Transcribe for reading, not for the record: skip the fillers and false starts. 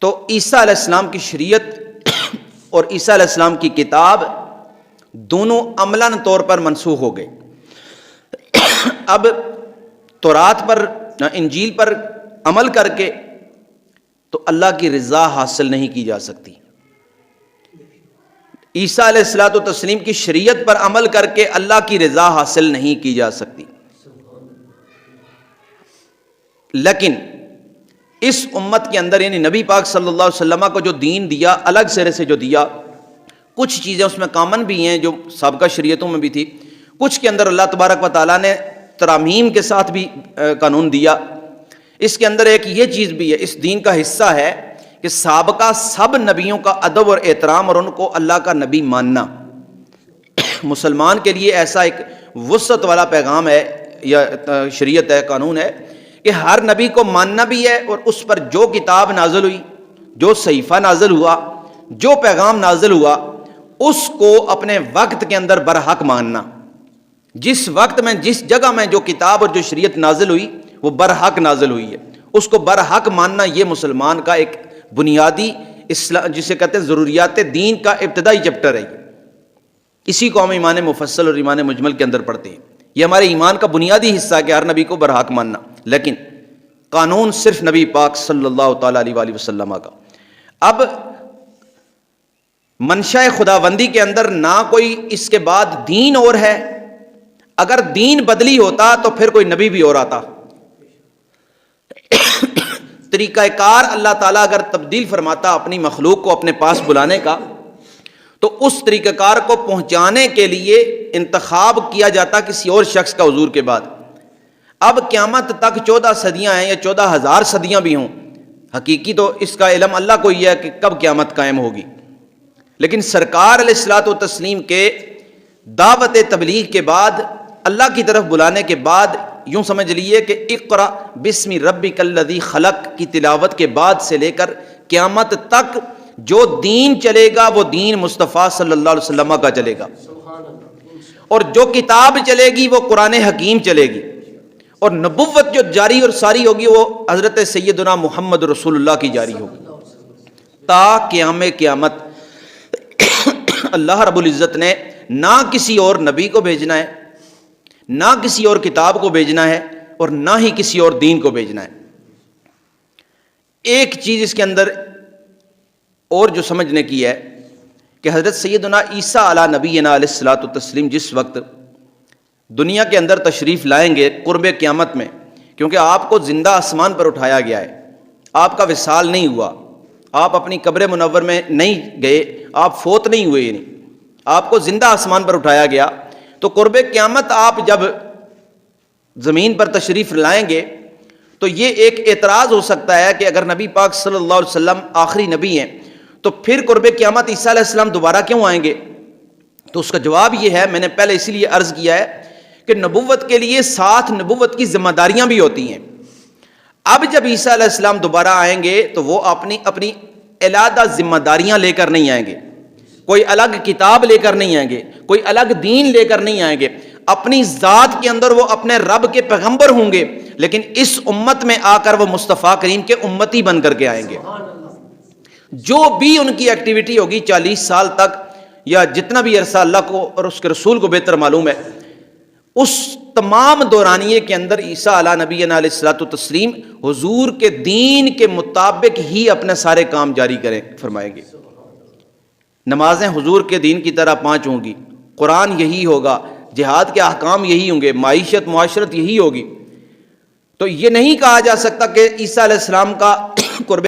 تو عیسیٰ علیہ السلام کی شریعت اور عیسیٰ علیہ السلام کی کتاب دونوں عملاً طور پر منسوخ ہو گئے۔ اب تورات پر انجیل پر عمل کر کے تو اللہ کی رضا حاصل نہیں کی جا سکتی، عیسیٰ علیہ الصلوۃ والتسلیم کی شریعت پر عمل کر کے اللہ کی رضا حاصل نہیں کی جا سکتی۔ لیکن اس امت کے اندر یعنی نبی پاک صلی اللہ علیہ وسلم کو جو دین دیا، الگ سرے سے جو دیا، کچھ چیزیں اس میں کامن بھی ہیں جو سابقہ شریعتوں میں بھی تھی، کچھ کے اندر اللہ تبارک و تعالیٰ نے ترامیم کے ساتھ بھی قانون دیا۔ اس کے اندر ایک یہ چیز بھی ہے، اس دین کا حصہ ہے کہ سابقہ سب نبیوں کا ادب اور احترام اور ان کو اللہ کا نبی ماننا۔ مسلمان کے لیے ایسا ایک وسعت والا پیغام ہے یا شریعت ہے، قانون ہے کہ ہر نبی کو ماننا بھی ہے، اور اس پر جو کتاب نازل ہوئی، جو صحیفہ نازل ہوا، جو پیغام نازل ہوا، اس کو اپنے وقت کے اندر برحق ماننا۔ جس وقت میں جس جگہ میں جو کتاب اور جو شریعت نازل ہوئی وہ برحق نازل ہوئی ہے، اس کو برحق ماننا یہ مسلمان کا ایک بنیادی اسلام جسے کہتے ہیں ضروریات دین کا ابتدائی چیپٹر ہے۔ اسی کو ہم ایمان مفصل اور ایمان مجمل کے اندر پڑھتے ہیں۔ یہ ہمارے ایمان کا بنیادی حصہ ہے کہ ہر نبی کو برحق ماننا، لیکن قانون صرف نبی پاک صلی اللہ تعالیٰ علیہ وآلہ وسلم کا۔ اب منشاء خداوندی کے اندر نہ کوئی اس کے بعد دین اور ہے، اگر دین بدلی ہوتا تو پھر کوئی نبی بھی اور آتا۔ طریقہ کار اللہ تعالیٰ اگر تبدیل فرماتا اپنی مخلوق کو اپنے پاس بلانے کا، تو اس طریقہ کار کو پہنچانے کے لیے انتخاب کیا جاتا کسی اور شخص کا حضور کے بعد۔ اب قیامت تک 14 صدیاں ہیں یا 14,000 صدیاں بھی ہوں، حقیقی تو اس کا علم اللہ کو ہی ہے کہ کب قیامت قائم ہوگی، لیکن سرکار علیہ الصلوۃ والتسلیم کے دعوت تبلیغ کے بعد، اللہ کی طرف بلانے کے بعد، یوں سمجھ لیے کہ اقرا بسم ربک الذی خلق کی تلاوت کے بعد سے لے کر قیامت تک جو دین چلے گا وہ دین مصطفیٰ صلی اللہ علیہ وسلم کا چلے گا، اور جو کتاب چلے گی وہ قرآن حکیم چلے گی، اور نبوت جو جاری اور ساری ہوگی وہ حضرت سیدنا محمد رسول اللہ کی جاری ہوگی تا قیام قیامت۔ اللہ رب العزت نے نہ کسی اور نبی کو بھیجنا ہے، نہ کسی اور کتاب کو بھیجنا ہے، اور نہ ہی کسی اور دین کو بھیجنا ہے۔ ایک چیز اس کے اندر اور جو سمجھنے کی ہے کہ حضرت سیدنا عیسیٰ علیہ نبینا علیہ الصلوۃ والتسلیم جس وقت دنیا کے اندر تشریف لائیں گے قرب قیامت میں، کیونکہ آپ کو زندہ آسمان پر اٹھایا گیا ہے، آپ کا وصال نہیں ہوا، آپ اپنی قبر منور میں نہیں گئے، آپ فوت نہیں ہوئے، یعنی آپ کو زندہ آسمان پر اٹھایا گیا، تو قرب قیامت آپ جب زمین پر تشریف لائیں گے تو یہ ایک اعتراض ہو سکتا ہے کہ اگر نبی پاک صلی اللہ علیہ وسلم آخری نبی ہیں تو پھر قرب قیامت عیسیٰ علیہ السلام دوبارہ کیوں آئیں گے؟ تو اس کا جواب یہ ہے، میں نے پہلے اسی لیے عرض کیا ہے کہ نبوت کے لیے ساتھ نبوت کی ذمہ داریاں بھی ہوتی ہیں۔ اب جب عیسیٰ علیہ السلام دوبارہ آئیں گے تو وہ اپنی علیحدہ ذمہ داریاں لے کر نہیں آئیں گے، کوئی الگ کتاب لے کر نہیں آئیں گے، کوئی الگ دین لے کر نہیں آئیں گے، اپنی ذات کے اندر وہ اپنے رب کے پیغمبر ہوں گے، لیکن اس امت میں آ کر وہ مصطفیٰ کریم کے امتی بن کر کے آئیں گے۔ جو بھی ان کی ایکٹیویٹی ہوگی 40 سال تک یا جتنا بھی عرصہ اللہ کو اور اس کے رسول کو بہتر معلوم ہے، اس تمام دورانیے کے اندر عیسیٰ علیہ نبینا علیہ الصلوۃ والتسلیم حضور کے دین کے مطابق ہی اپنے سارے کام جاری فرمائیں گے۔ نمازیں حضور کے دین کی طرح 5 ہوں گی، قرآن یہی ہوگا، جہاد کے احکام یہی ہوں گے، معیشت معاشرت یہی ہوگی۔ تو یہ نہیں کہا جا سکتا کہ عیسیٰ علیہ السلام کا قرب